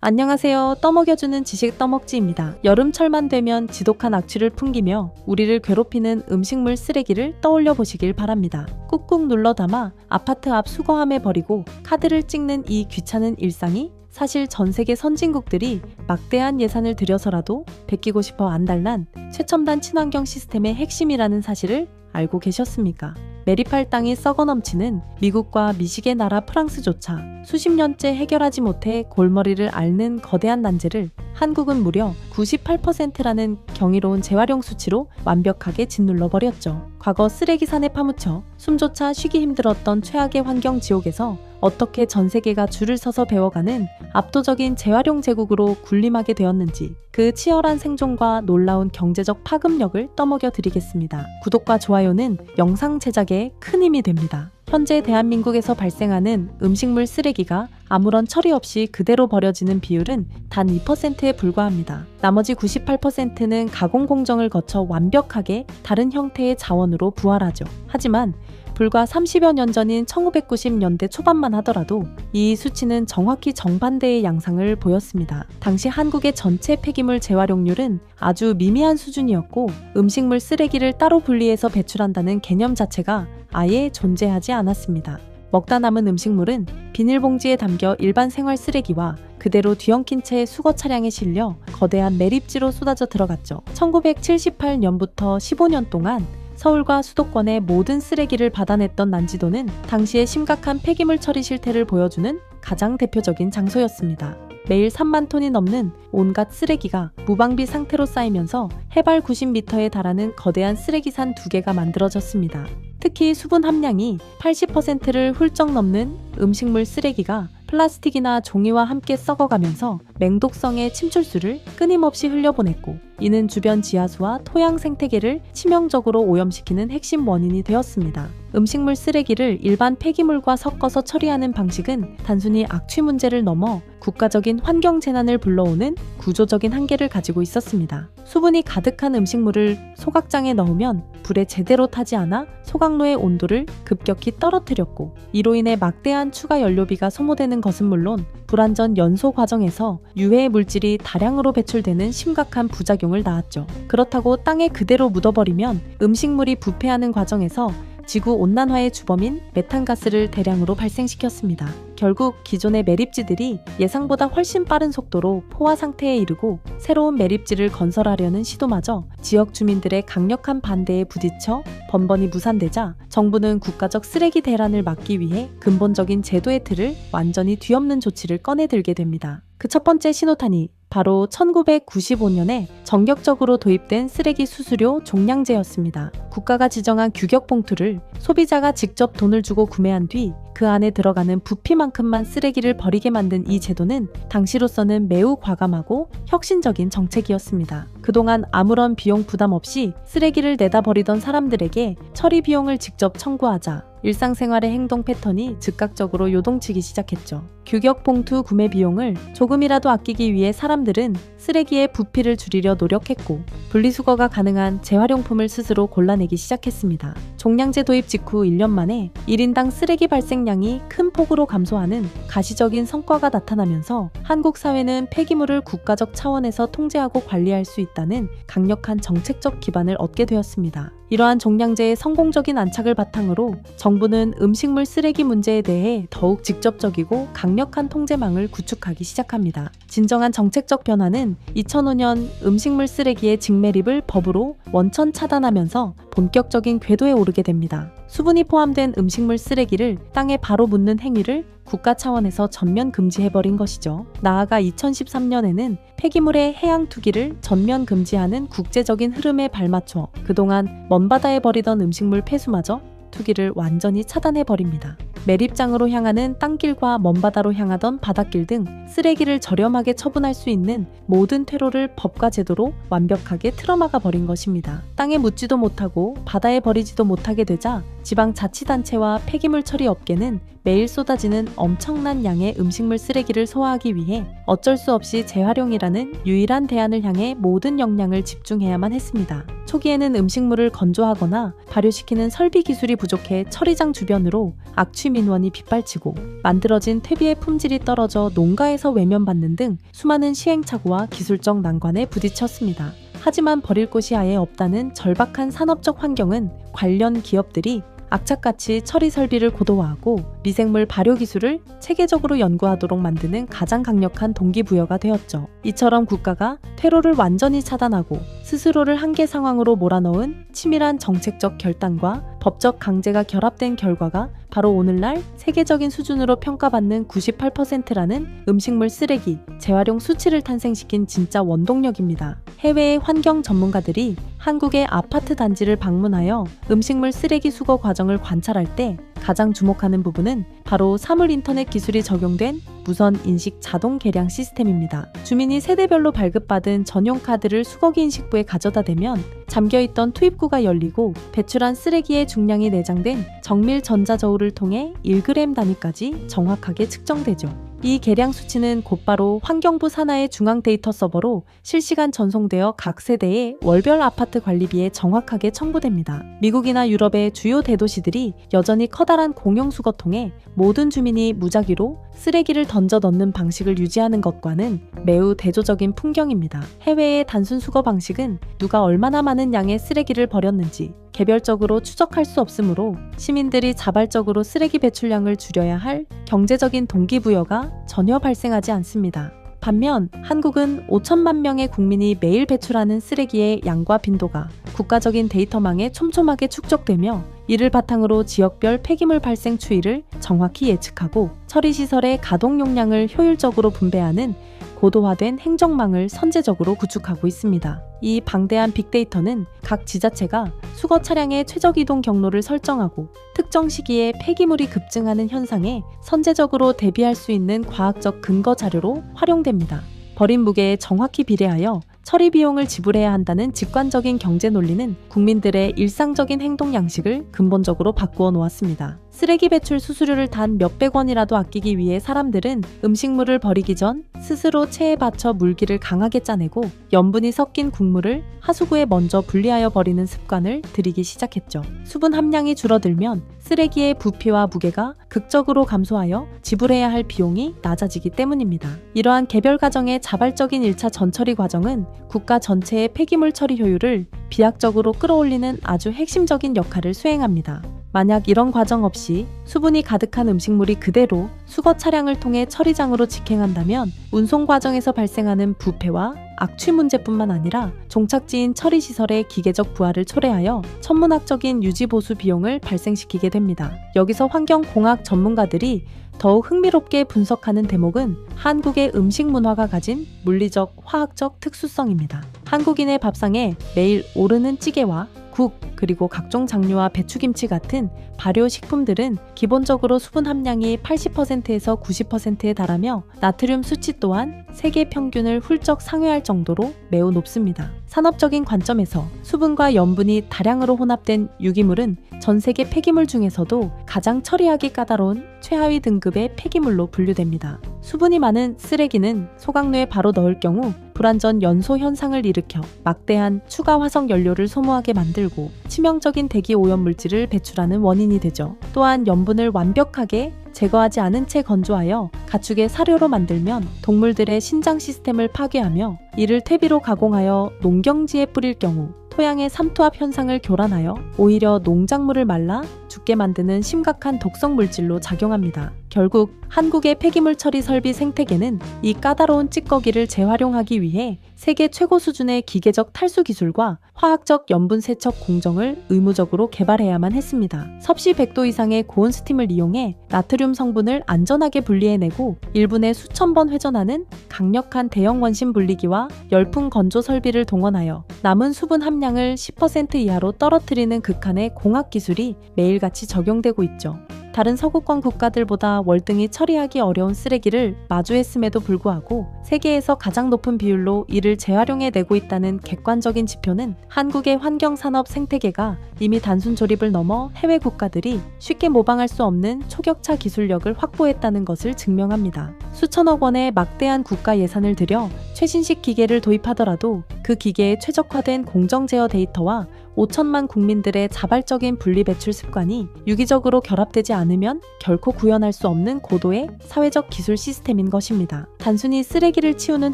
안녕하세요. 떠먹여주는 지식 떠먹지입니다. 여름철만 되면 지독한 악취를 풍기며 우리를 괴롭히는 음식물 쓰레기를 떠올려 보시길 바랍니다. 꾹꾹 눌러 담아 아파트 앞 수거함에 버리고 카드를 찍는 이 귀찮은 일상이 사실 전 세계 선진국들이 막대한 예산을 들여서라도 베끼고 싶어 안달난 최첨단 친환경 시스템의 핵심이라는 사실을 알고 계셨습니까? 매립할 땅이 썩어 넘치는 미국과 미식의 나라 프랑스조차 수십 년째 해결하지 못해 골머리를 앓는 거대한 난제를 한국은 무려 98%라는 경이로운 재활용 수치로 완벽하게 짓눌러 버렸죠. 과거 쓰레기산에 파묻혀 숨조차 쉬기 힘들었던 최악의 환경 지옥에서 어떻게 전 세계가 줄을 서서 배워가는 압도적인 재활용 제국으로 군림하게 되었는지 그 치열한 생존과 놀라운 경제적 파급력을 떠먹여 드리겠습니다. 구독과 좋아요는 영상 제작에 큰 힘이 됩니다. 현재 대한민국에서 발생하는 음식물 쓰레기가 아무런 처리 없이 그대로 버려지는 비율은 단 2%에 불과합니다. 나머지 98%는 가공 공정을 거쳐 완벽하게 다른 형태의 자원으로 부활하죠. 하지만 불과 30여 년 전인 1990년대 초반만 하더라도 이 수치는 정확히 정반대의 양상을 보였습니다. 당시 한국의 전체 폐기물 재활용률은 아주 미미한 수준이었고 음식물 쓰레기를 따로 분리해서 배출한다는 개념 자체가 아예 존재하지 않았습니다. 먹다 남은 음식물은 비닐봉지에 담겨 일반 생활 쓰레기와 그대로 뒤엉킨 채 수거 차량에 실려 거대한 매립지로 쏟아져 들어갔죠. 1978년부터 15년 동안 서울과 수도권의 모든 쓰레기를 받아냈던 난지도는 당시의 심각한 폐기물 처리 실태를 보여주는 가장 대표적인 장소였습니다. 매일 3만 톤이 넘는 온갖 쓰레기가 무방비 상태로 쌓이면서 해발 90m에 달하는 거대한 쓰레기산 2개가 만들어졌습니다. 특히 수분 함량이 80%를 훌쩍 넘는 음식물 쓰레기가 플라스틱이나 종이와 함께 썩어가면서 맹독성의 침출수를 끊임없이 흘려보냈고 이는 주변 지하수와 토양 생태계를 치명적으로 오염시키는 핵심 원인이 되었습니다. 음식물 쓰레기를 일반 폐기물과 섞어서 처리하는 방식은 단순히 악취 문제를 넘어 국가적인 환경 재난을 불러오는 구조적인 한계를 가지고 있었습니다. 수분이 가득한 음식물을 소각장에 넣으면 불에 제대로 타지 않아 소각로의 온도를 급격히 떨어뜨렸고 이로 인해 막대한 추가 연료비가 소모되는 것은 물론 불완전 연소 과정에서 유해 물질이 다량으로 배출되는 심각한 부작용을 낳았죠. 그렇다고 땅에 그대로 묻어버리면 음식물이 부패하는 과정에서 지구온난화의 주범인 메탄가스를 대량으로 발생시켰습니다. 결국 기존의 매립지들이 예상보다 훨씬 빠른 속도로 포화 상태에 이르고 새로운 매립지를 건설하려는 시도마저 지역 주민들의 강력한 반대에 부딪혀 번번이 무산되자 정부는 국가적 쓰레기 대란을 막기 위해 근본적인 제도의 틀을 완전히 뒤엎는 조치를 꺼내들게 됩니다. 그 첫 번째 신호탄이 바로 1995년에 전격적으로 도입된 쓰레기 수수료 종량제였습니다. 국가가 지정한 규격 봉투를 소비자가 직접 돈을 주고 구매한 뒤 그 안에 들어가는 부피만큼만 쓰레기를 버리게 만든 이 제도는 당시로서는 매우 과감하고 혁신적인 정책이었습니다. 그동안 아무런 비용 부담 없이 쓰레기를 내다 버리던 사람들에게 처리 비용을 직접 청구하자 일상생활의 행동 패턴이 즉각적으로 요동치기 시작했죠. 규격 봉투 구매 비용을 조금이라도 아끼기 위해 사람들은 쓰레기의 부피를 줄이려 노력했고 분리수거가 가능한 재활용품을 스스로 골라내기 시작했습니다. 종량제 도입 직후 1년 만에 1인당 쓰레기 발생량이 큰 폭으로 감소하는 가시적인 성과가 나타나면서 한국 사회는 폐기물을 국가적 차원에서 통제하고 관리할 수 있다는 강력한 정책적 기반을 얻게 되었습니다. 이러한 종량제의 성공적인 안착을 바탕으로 정부는 음식물 쓰레기 문제에 대해 더욱 직접적이고 강력한 통제망을 구축하기 시작합니다. 진정한 정책적 변화는 2005년 음식물 쓰레기의 직매립을 법으로 원천 차단하면서 본격적인 궤도에 오르게 됩니다. 수분이 포함된 음식물 쓰레기를 땅에 바로 묻는 행위를 국가 차원에서 전면 금지해버린 것이죠. 나아가 2013년에는 폐기물의 해양 투기를 전면 금지하는 국제적인 흐름에 발맞춰 그동안 먼바다에 버리던 음식물 폐수마저 투기를 완전히 차단해버립니다. 매립장으로 향하는 땅길과 먼바다로 향하던 바닷길 등 쓰레기를 저렴하게 처분할 수 있는 모든 퇴로를 법과 제도로 완벽하게 틀어막아 버린 것입니다. 땅에 묻지도 못하고 바다에 버리지도 못하게 되자 지방자치단체와 폐기물 처리 업계는 매일 쏟아지는 엄청난 양의 음식물 쓰레기를 소화하기 위해 어쩔 수 없이 재활용이라는 유일한 대안을 향해 모든 역량을 집중해야만 했습니다. 초기에는 음식물을 건조하거나 발효시키는 설비 기술이 부족해 처리장 주변으로 악취 민원이 빗발치고 만들어진 퇴비의 품질이 떨어져 농가에서 외면받는 등 수많은 시행착오와 기술적 난관에 부딪혔습니다. 하지만 버릴 곳이 아예 없다는 절박한 산업적 환경은 관련 기업들이 악착같이 처리 설비를 고도화하고 미생물 발효 기술을 체계적으로 연구하도록 만드는 가장 강력한 동기부여가 되었죠. 이처럼 국가가 퇴로를 완전히 차단하고 스스로를 한계 상황으로 몰아넣은 치밀한 정책적 결단과 법적 강제가 결합된 결과가 바로 오늘날 세계적인 수준으로 평가받는 98%라는 음식물 쓰레기 재활용 수치를 탄생시킨 진짜 원동력입니다. 해외의 환경 전문가들이 한국의 아파트 단지를 방문하여 음식물 쓰레기 수거 과정을 관찰할 때 가장 주목하는 부분은 바로 사물 인터넷 기술이 적용된 무선 인식 자동 계량 시스템입니다. 주민이 세대별로 발급받은 전용 카드를 수거기 인식부에 가져다 대면 잠겨있던 투입구가 열리고 배출한 쓰레기의 중량이 내장된 정밀 전자저울을 통해 1g 단위까지 정확하게 측정되죠. 이 계량 수치는 곧바로 환경부 산하의 중앙 데이터 서버로 실시간 전송되어 각 세대의 월별 아파트 관리비에 정확하게 첨부됩니다. 미국이나 유럽의 주요 대도시들이 여전히 커다란 공용 수거통에 모든 주민이 무작위로 쓰레기를 던져 넣는 방식을 유지하는 것과는 매우 대조적인 풍경입니다. 해외의 단순 수거 방식은 누가 얼마나 많은 양의 쓰레기를 버렸는지 개별적으로 추적할 수 없으므로 시민들이 자발적으로 쓰레기 배출량을 줄여야 할 경제적인 동기부여가 전혀 발생하지 않습니다. 반면 한국은 5천만 명의 국민이 매일 배출하는 쓰레기의 양과 빈도가 국가적인 데이터망에 촘촘하게 축적되며 이를 바탕으로 지역별 폐기물 발생 추이를 정확히 예측하고 처리시설의 가동 용량을 효율적으로 분배하는 고도화된 행정망을 선제적으로 구축하고 있습니다. 이 방대한 빅데이터는 각 지자체가 수거 차량의 최적 이동 경로를 설정하고 특정 시기에 폐기물이 급증하는 현상에 선제적으로 대비할 수 있는 과학적 근거 자료로 활용됩니다. 버린 무게에 정확히 비례하여 처리 비용을 지불해야 한다는 직관적인 경제 논리는 국민들의 일상적인 행동 양식을 근본적으로 바꾸어 놓았습니다. 쓰레기 배출 수수료를 단 몇백 원이라도 아끼기 위해 사람들은 음식물을 버리기 전 스스로 체에 받쳐 물기를 강하게 짜내고 염분이 섞인 국물을 하수구에 먼저 분리하여 버리는 습관을 들이기 시작했죠. 수분 함량이 줄어들면 쓰레기의 부피와 무게가 극적으로 감소하여 지불해야 할 비용이 낮아지기 때문입니다. 이러한 개별 가정의 자발적인 1차 전처리 과정은 국가 전체의 폐기물 처리 효율을 비약적으로 끌어올리는 아주 핵심적인 역할을 수행합니다. 만약 이런 과정 없이 수분이 가득한 음식물이 그대로 수거 차량을 통해 처리장으로 직행한다면 운송 과정에서 발생하는 부패와 악취 문제뿐만 아니라 종착지인 처리시설의 기계적 부하를 초래하여 천문학적인 유지보수 비용을 발생시키게 됩니다. 여기서 환경공학 전문가들이 더욱 흥미롭게 분석하는 대목은 한국의 음식 문화가 가진 물리적, 화학적 특수성입니다. 한국인의 밥상에 매일 오르는 찌개와 국, 그리고 각종 장류와 배추김치 같은 발효 식품들은 기본적으로 수분 함량이 80%에서 90%에 달하며 나트륨 수치 또한 세계 평균을 훌쩍 상회할 정도로 매우 높습니다. 산업적인 관점에서 수분과 염분이 다량으로 혼합된 유기물은 전 세계 폐기물 중에서도 가장 처리하기 까다로운 최하위 등급의 폐기물로 분류됩니다. 수분이 많은 쓰레기는 소각로에 바로 넣을 경우 불완전 연소 현상을 일으켜 막대한 추가 화석 연료를 소모하게 만들고 치명적인 대기 오염 물질을 배출하는 원인이 되죠. 또한 염분을 완벽하게 제거하지 않은 채 건조하여 가축의 사료로 만들면 동물들의 신장 시스템을 파괴하며 이를 퇴비로 가공하여 농경지에 뿌릴 경우 토양의 삼투압 현상을 교란하여 오히려 농작물을 말라 죽게 만드는 심각한 독성 물질로 작용합니다. 결국 한국의 폐기물 처리 설비 생태계는 이 까다로운 찌꺼기를 재활용하기 위해 세계 최고 수준의 기계적 탈수 기술과 화학적 염분 세척 공정을 의무적으로 개발해야만 했습니다. 섭씨 100도 이상의 고온 스팀을 이용해 나트륨 성분을 안전하게 분리해내고 1분에 수천 번 회전하는 강력한 대형 원심 분리기와 열풍 건조 설비를 동원하여 남은 수분 함량을 10% 이하로 떨어뜨리는 극한의 공학 기술이 매일같이 적용되고 있죠. 다른 서구권 국가들보다 월등히 처리하기 어려운 쓰레기를 마주했음에도 불구하고 세계에서 가장 높은 비율로 이를 재활용해내고 있다는 객관적인 지표는 한국의 환경산업 생태계가 이미 단순 조립을 넘어 해외 국가들이 쉽게 모방할 수 없는 초격차 기술력을 확보했다는 것을 증명합니다. 수천억 원의 막대한 국가 예산을 들여 최신식 기계를 도입하더라도 그 기계에 최적화된 공정 제어 데이터와 5천만 국민들의 자발적인 분리배출 습관이 유기적으로 결합되지 않으면 결코 구현할 수 없는 고도의 사회적 기술 시스템인 것입니다. 단순히 쓰레기를 치우는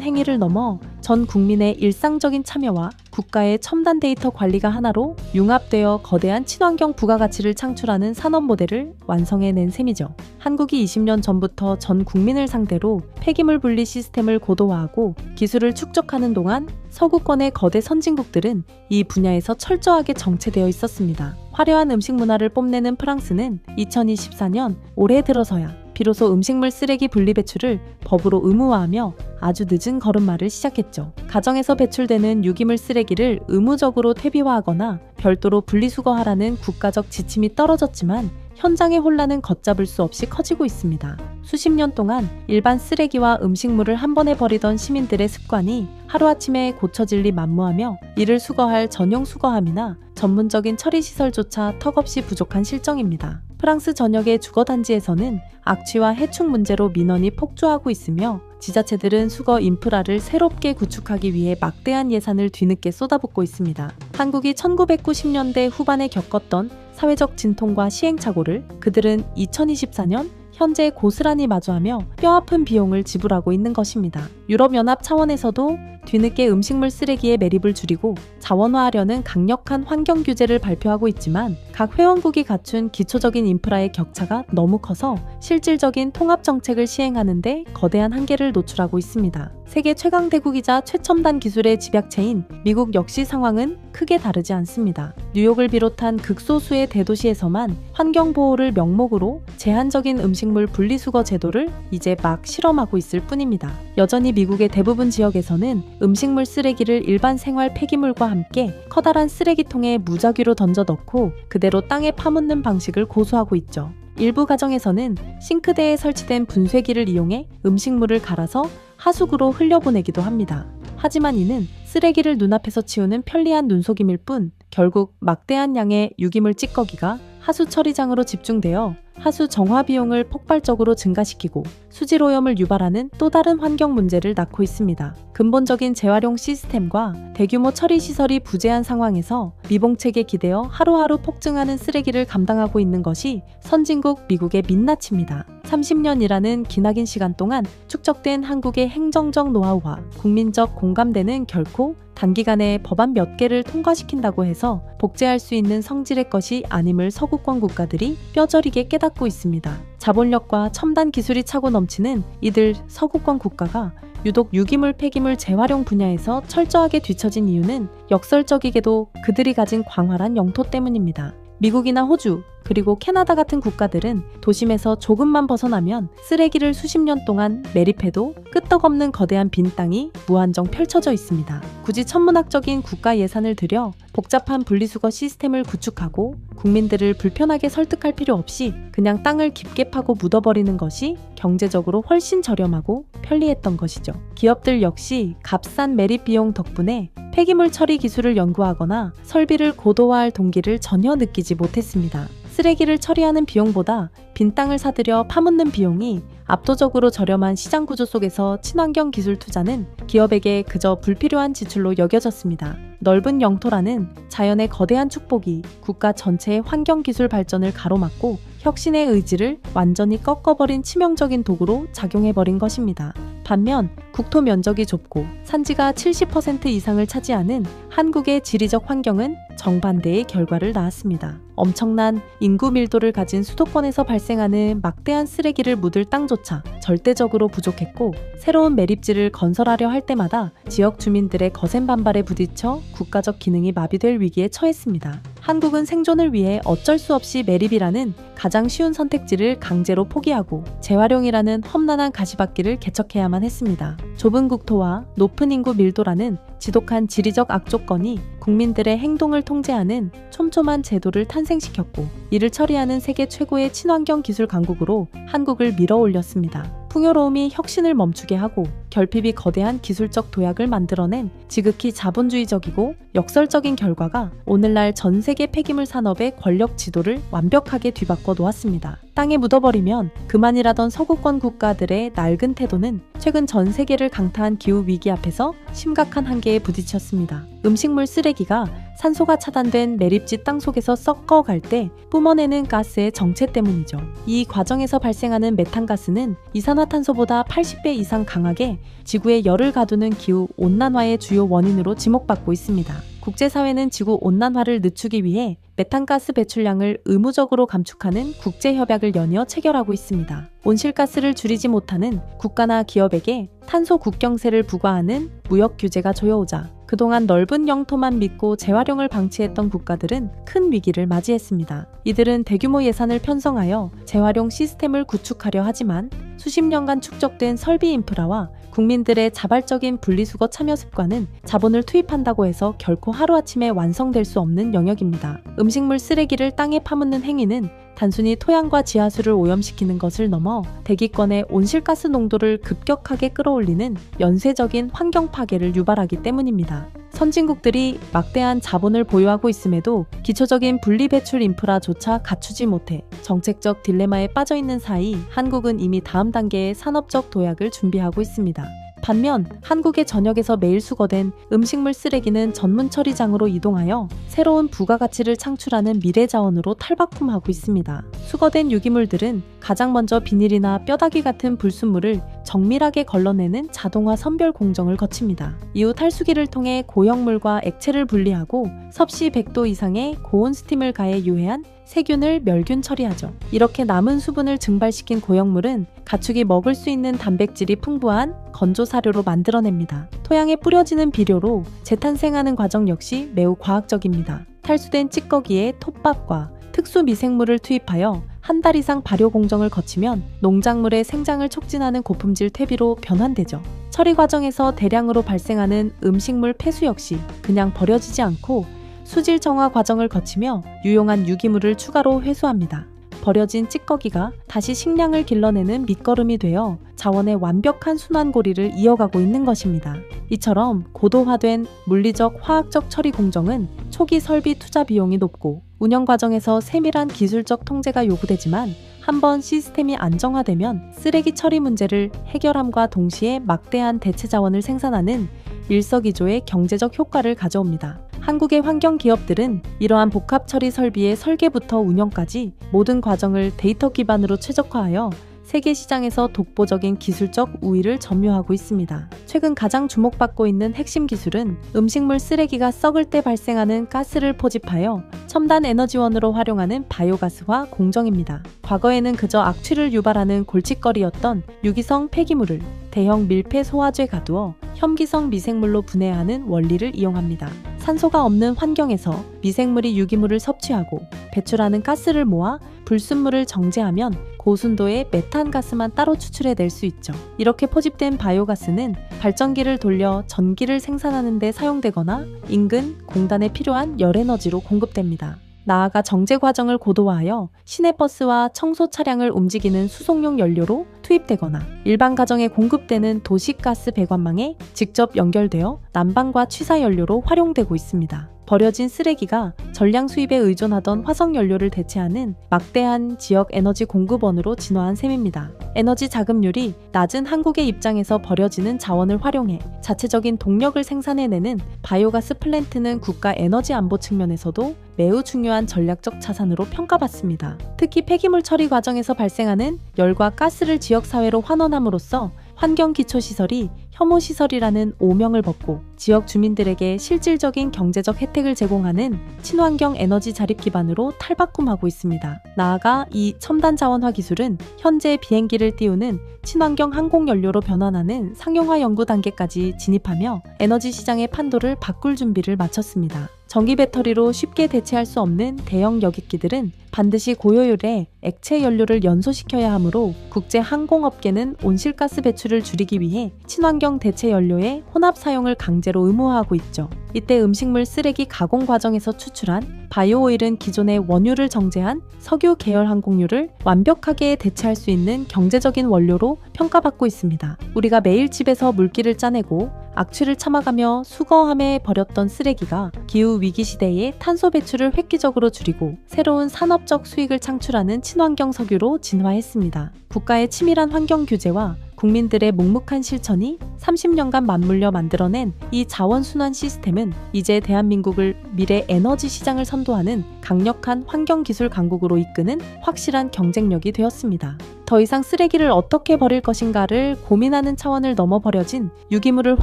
행위를 넘어 전 국민의 일상적인 참여와 국가의 첨단 데이터 관리가 하나로 융합되어 거대한 친환경 부가가치를 창출하는 산업 모델을 완성해낸 셈이죠. 한국이 20년 전부터 전 국민을 상대로 폐기물 분리 시스템을 고도화하고 기술을 축적하는 동안 서구권의 거대 선진국들은 이 분야에서 철저하게 정체되어 있었습니다. 화려한 음식 문화를 뽐내는 프랑스는 2024년 올해 들어서야 비로소 음식물 쓰레기 분리 배출을 법으로 의무화하며 아주 늦은 걸음마를 시작했죠. 가정에서 배출되는 유기물 쓰레기를 의무적으로 퇴비화하거나 별도로 분리수거하라는 국가적 지침이 떨어졌지만 현장의 혼란은 걷잡을 수 없이 커지고 있습니다. 수십 년 동안 일반 쓰레기와 음식물을 한 번에 버리던 시민들의 습관이 하루아침에 고쳐질 리 만무하며 이를 수거할 전용 수거함이나 전문적인 처리시설조차 턱없이 부족한 실정입니다. 프랑스 전역의 주거단지에서는 악취와 해충 문제로 민원이 폭주하고 있으며 지자체들은 수거 인프라를 새롭게 구축하기 위해 막대한 예산을 뒤늦게 쏟아붓고 있습니다. 한국이 1990년대 후반에 겪었던 사회적 진통과 시행착오를 그들은 2024년 현재 고스란히 마주하며 뼈아픈 비용을 지불하고 있는 것입니다. 유럽연합 차원에서도 뒤늦게 음식물 쓰레기의 매립을 줄이고 자원화하려는 강력한 환경 규제를 발표하고 있지만 각 회원국이 갖춘 기초적인 인프라의 격차가 너무 커서 실질적인 통합 정책을 시행하는 데 거대한 한계를 노출하고 있습니다. 세계 최강 대국이자 최첨단 기술의 집약체인 미국 역시 상황은 크게 다르지 않습니다. 뉴욕을 비롯한 극소수의 대도시에서만 환경보호를 명목으로 제한적인 음식물 분리수거 제도를 이제 막 실험하고 있을 뿐입니다. 여전히 미국의 대부분 지역에서는 음식물 쓰레기를 일반 생활 폐기물과 함께 커다란 쓰레기통에 무작위로 던져 넣고 그대로 땅에 파묻는 방식을 고수하고 있죠. 일부 가정에서는 싱크대에 설치된 분쇄기를 이용해 음식물을 갈아서 하수구로 흘려보내기도 합니다. 하지만 이는 쓰레기를 눈앞에서 치우는 편리한 눈속임일 뿐 결국 막대한 양의 유기물 찌꺼기가 하수 처리장으로 집중되어 하수 정화 비용을 폭발적으로 증가시키고 수질 오염을 유발하는 또 다른 환경 문제를 낳고 있습니다. 근본적인 재활용 시스템과 대규모 처리 시설이 부재한 상황에서 미봉책에 기대어 하루하루 폭증하는 쓰레기를 감당하고 있는 것이 선진국 미국의 민낯입니다. 30년이라는 기나긴 시간 동안 축적된 한국의 행정적 노하우와 국민적 공감대는 결코 단기간에 법안 몇 개를 통과시킨다고 해서 복제할 수 있는 성질의 것이 아님을 서구권 국가들이 뼈저리게 깨닫고 있습니다. 자본력과 첨단 기술이 차고 넘치는 이들 서구권 국가가 유독 유기물 폐기물 재활용 분야에서 철저하게 뒤처진 이유는 역설적이게도 그들이 가진 광활한 영토 때문입니다. 미국이나 호주, 그리고 캐나다 같은 국가들은 도심에서 조금만 벗어나면 쓰레기를 수십 년 동안 매립해도 끄떡없는 거대한 빈 땅이 무한정 펼쳐져 있습니다. 굳이 천문학적인 국가 예산을 들여 복잡한 분리수거 시스템을 구축하고 국민들을 불편하게 설득할 필요 없이 그냥 땅을 깊게 파고 묻어버리는 것이 경제적으로 훨씬 저렴하고 편리했던 것이죠. 기업들 역시 값싼 매립 비용 덕분에 폐기물 처리 기술을 연구하거나 설비를 고도화할 동기를 전혀 느끼지 못했습니다. 쓰레기를 처리하는 비용보다 빈 땅을 사들여 파묻는 비용이 압도적으로 저렴한 시장 구조 속에서 친환경 기술 투자는 기업에게 그저 불필요한 지출로 여겨졌습니다. 넓은 영토라는 자연의 거대한 축복이 국가 전체의 환경 기술 발전을 가로막고 혁신의 의지를 완전히 꺾어버린 치명적인 도구로 작용해버린 것입니다. 반면 국토 면적이 좁고 산지가 70% 이상을 차지하는 한국의 지리적 환경은 정반대의 결과를 낳았습니다. 엄청난 인구 밀도를 가진 수도권에서 발생하는 막대한 쓰레기를 묻을 땅조차 절대적으로 부족했고 새로운 매립지를 건설하려 할 때마다 지역 주민들의 거센 반발에 부딪혀 국가적 기능이 마비될 위기에 처했습니다. 한국은 생존을 위해 어쩔 수 없이 매립이라는 가장 쉬운 선택지를 강제로 포기하고 재활용이라는 험난한 가시밭길을 개척해야만 했습니다. 좁은 국토와 높은 인구 밀도라는 지독한 지리적 악조건이 국민들의 행동을 통제하는 촘촘한 제도를 탄생시켰고 이를 처리하는 세계 최고의 친환경 기술 강국으로 한국을 밀어 올렸습니다. 풍요로움이 혁신을 멈추게 하고 결핍이 거대한 기술적 도약을 만들어낸 지극히 자본주의적이고 역설적인 결과가 오늘날 전 세계 폐기물 산업의 권력 지도를 완벽하게 뒤바꿔 놓았습니다. 땅에 묻어버리면 그만이라던 서구권 국가들의 낡은 태도는 최근 전 세계를 강타한 기후 위기 앞에서 심각한 한계에 부딪혔습니다. 음식물 쓰레기가 산소가 차단된 매립지 땅 속에서 썩어갈 때 뿜어내는 가스의 정체 때문이죠. 이 과정에서 발생하는 메탄가스는 이산화탄소보다 80배 이상 강하게 지구에 열을 가두는 기후 온난화의 주요 원인으로 지목받고 있습니다. 국제사회는 지구 온난화를 늦추기 위해 메탄가스 배출량을 의무적으로 감축하는 국제협약을 연이어 체결하고 있습니다. 온실가스를 줄이지 못하는 국가나 기업에게 탄소 국경세를 부과하는 무역 규제가 조여오자 그동안 넓은 영토만 믿고 재활용을 방치했던 국가들은 큰 위기를 맞이했습니다. 이들은 대규모 예산을 편성하여 재활용 시스템을 구축하려 하지만 수십 년간 축적된 설비 인프라와 국민들의 자발적인 분리수거 참여 습관은 자본을 투입한다고 해서 결코 하루아침에 완성될 수 없는 영역입니다. 음식물 쓰레기를 땅에 파묻는 행위는 단순히 토양과 지하수를 오염시키는 것을 넘어 대기권의 온실가스 농도를 급격하게 끌어올리는 연쇄적인 환경 파괴를 유발하기 때문입니다. 선진국들이 막대한 자본을 보유하고 있음에도 기초적인 분리배출 인프라조차 갖추지 못해 정책적 딜레마에 빠져 있는 사이 한국은 이미 다음 단계의 산업적 도약을 준비하고 있습니다. 반면 한국의 전역에서 매일 수거된 음식물 쓰레기는 전문 처리장으로 이동하여 새로운 부가가치를 창출하는 미래 자원으로 탈바꿈하고 있습니다. 수거된 유기물들은 가장 먼저 비닐이나 뼈다귀 같은 불순물을 정밀하게 걸러내는 자동화 선별 공정을 거칩니다. 이후 탈수기를 통해 고형물과 액체를 분리하고 섭씨 100도 이상의 고온 스팀을 가해 유해한 세균을 멸균 처리하죠. 이렇게 남은 수분을 증발시킨 고형물은 가축이 먹을 수 있는 단백질이 풍부한 건조 사료로 만들어냅니다. 토양에 뿌려지는 비료로 재탄생하는 과정 역시 매우 과학적입니다. 탈수된 찌꺼기에 톱밥과 특수 미생물을 투입하여 한 달 이상 발효 공정을 거치면 농작물의 생장을 촉진하는 고품질 퇴비로 변환되죠. 처리 과정에서 대량으로 발생하는 음식물 폐수 역시 그냥 버려지지 않고 수질 정화 과정을 거치며 유용한 유기물을 추가로 회수합니다. 버려진 찌꺼기가 다시 식량을 길러내는 밑거름이 되어 자원의 완벽한 순환고리를 이어가고 있는 것입니다. 이처럼 고도화된 물리적, 화학적 처리 공정은 초기 설비 투자 비용이 높고 운영 과정에서 세밀한 기술적 통제가 요구되지만 한번 시스템이 안정화되면 쓰레기 처리 문제를 해결함과 동시에 막대한 대체 자원을 생산하는 일석이조의 경제적 효과를 가져옵니다. 한국의 환경 기업들은 이러한 복합 처리 설비의 설계부터 운영까지 모든 과정을 데이터 기반으로 최적화하여 세계 시장에서 독보적인 기술적 우위를 점유하고 있습니다. 최근 가장 주목받고 있는 핵심 기술은 음식물 쓰레기가 썩을 때 발생하는 가스를 포집하여 첨단 에너지원으로 활용하는 바이오가스화 공정입니다. 과거에는 그저 악취를 유발하는 골칫거리였던 유기성 폐기물을 대형 밀폐 소화제에 가두어 혐기성 미생물로 분해하는 원리를 이용합니다. 산소가 없는 환경에서 미생물이 유기물을 섭취하고 배출하는 가스를 모아 불순물을 정제하면 고순도의 메탄가스만 따로 추출해낼 수 있죠. 이렇게 포집된 바이오가스는 발전기를 돌려 전기를 생산하는 데 사용되거나 인근 공단에 필요한 열에너지로 공급됩니다. 나아가 정제 과정을 고도화하여 시내버스와 청소 차량을 움직이는 수송용 연료로 투입되거나 일반 가정에 공급되는 도시가스 배관망에 직접 연결되어 난방과 취사 연료로 활용되고 있습니다. 버려진 쓰레기가 전량 수입에 의존하던 화석연료를 대체하는 막대한 지역 에너지 공급원으로 진화한 셈입니다. 에너지 자급률이 낮은 한국의 입장에서 버려지는 자원을 활용해 자체적인 동력을 생산해내는 바이오가스 플랜트는 국가 에너지 안보 측면에서도 매우 중요한 전략적 자산으로 평가받습니다. 특히 폐기물 처리 과정에서 발생하는 열과 가스를 지역사회로 환원함으로써 환경기초시설이 혐오시설이라는 오명을 벗고 지역 주민들에게 실질적인 경제적 혜택을 제공하는 친환경 에너지 자립 기반으로 탈바꿈하고 있습니다. 나아가 이 첨단 자원화 기술은 현재 비행기를 띄우는 친환경 항공연료로 변환하는 상용화 연구 단계까지 진입하며 에너지 시장의 판도를 바꿀 준비를 마쳤습니다. 전기 배터리로 쉽게 대체할 수 없는 대형 여객기들은 반드시 고효율의 액체 연료를 연소시켜야 하므로 국제 항공업계는 온실가스 배출을 줄이기 위해 친환경 대체 연료의 혼합 사용을 강제로 의무화하고 있죠. 이때 음식물 쓰레기 가공 과정에서 추출한 바이오오일은 기존의 원유를 정제한 석유 계열 항공유를 완벽하게 대체할 수 있는 경제적인 원료로 평가받고 있습니다. 우리가 매일 집에서 물기를 짜내고 악취를 참아가며 수거함에 버렸던 쓰레기가 기후위기 시대에 탄소 배출을 획기적으로 줄이고 새로운 산업적 수익을 창출하는 친환경 석유로 진화했습니다. 국가의 치밀한 환경 규제와 국민들의 묵묵한 실천이 30년간 맞물려 만들어낸 이 자원순환 시스템은 이제 대한민국을 미래 에너지 시장을 선도하는 강력한 환경기술 강국으로 이끄는 확실한 경쟁력이 되었습니다. 더 이상 쓰레기를 어떻게 버릴 것인가를 고민하는 차원을 넘어 버려진 유기물을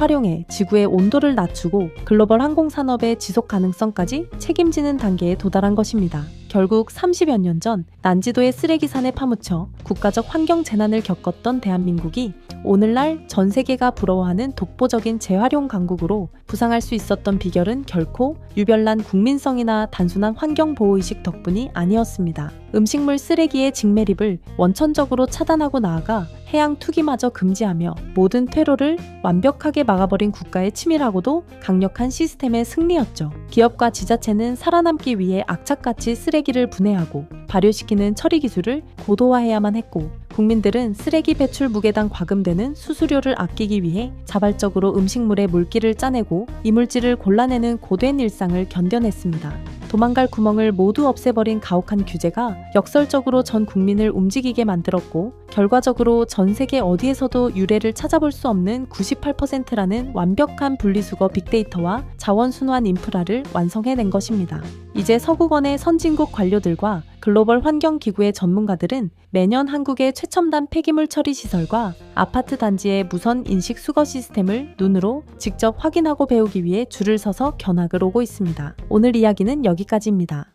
활용해 지구의 온도를 낮추고 글로벌 항공산업의 지속 가능성까지 책임지는 단계에 도달한 것입니다. 결국 30여 년 전 난지도의 쓰레기산에 파묻혀 국가적 환경 재난을 겪었던 대한민국이 오늘날 전 세계가 부러워하는 독보적인 재활용 강국으로 부상할 수 있었던 비결은 결코 유별난 국민성이나 단순한 환경보호의식 덕분이 아니었습니다. 음식물 쓰레기의 직매립을 원천적으로 차단하고 나아가 해양 투기마저 금지하며 모든 퇴로를 완벽하게 막아버린 국가의 치밀하고도 강력한 시스템의 승리였죠. 기업과 지자체는 살아남기 위해 악착같이 쓰레기를 분해하고 발효시키는 처리 기술을 고도화해야만 했고, 국민들은 쓰레기 배출 무게당 과금되는 수수료를 아끼기 위해 자발적으로 음식물에 물기를 짜내고 이물질을 골라내는 고된 일상을 견뎌냈습니다. 도망갈 구멍을 모두 없애버린 가혹한 규제가 역설적으로 전 국민을 움직이게 만들었고, 결과적으로 전 세계 어디에서도 유례를 찾아볼 수 없는 98%라는 완벽한 분리수거 빅데이터와 자원순환 인프라를 완성해낸 것입니다. 이제 서구권의 선진국 관료들과 글로벌 환경기구의 전문가들은 매년 한국의 최첨단 폐기물 처리 시설과 아파트 단지의 무선 인식 수거 시스템을 눈으로 직접 확인하고 배우기 위해 줄을 서서 견학을 오고 있습니다. 오늘 이야기는 여기까지입니다.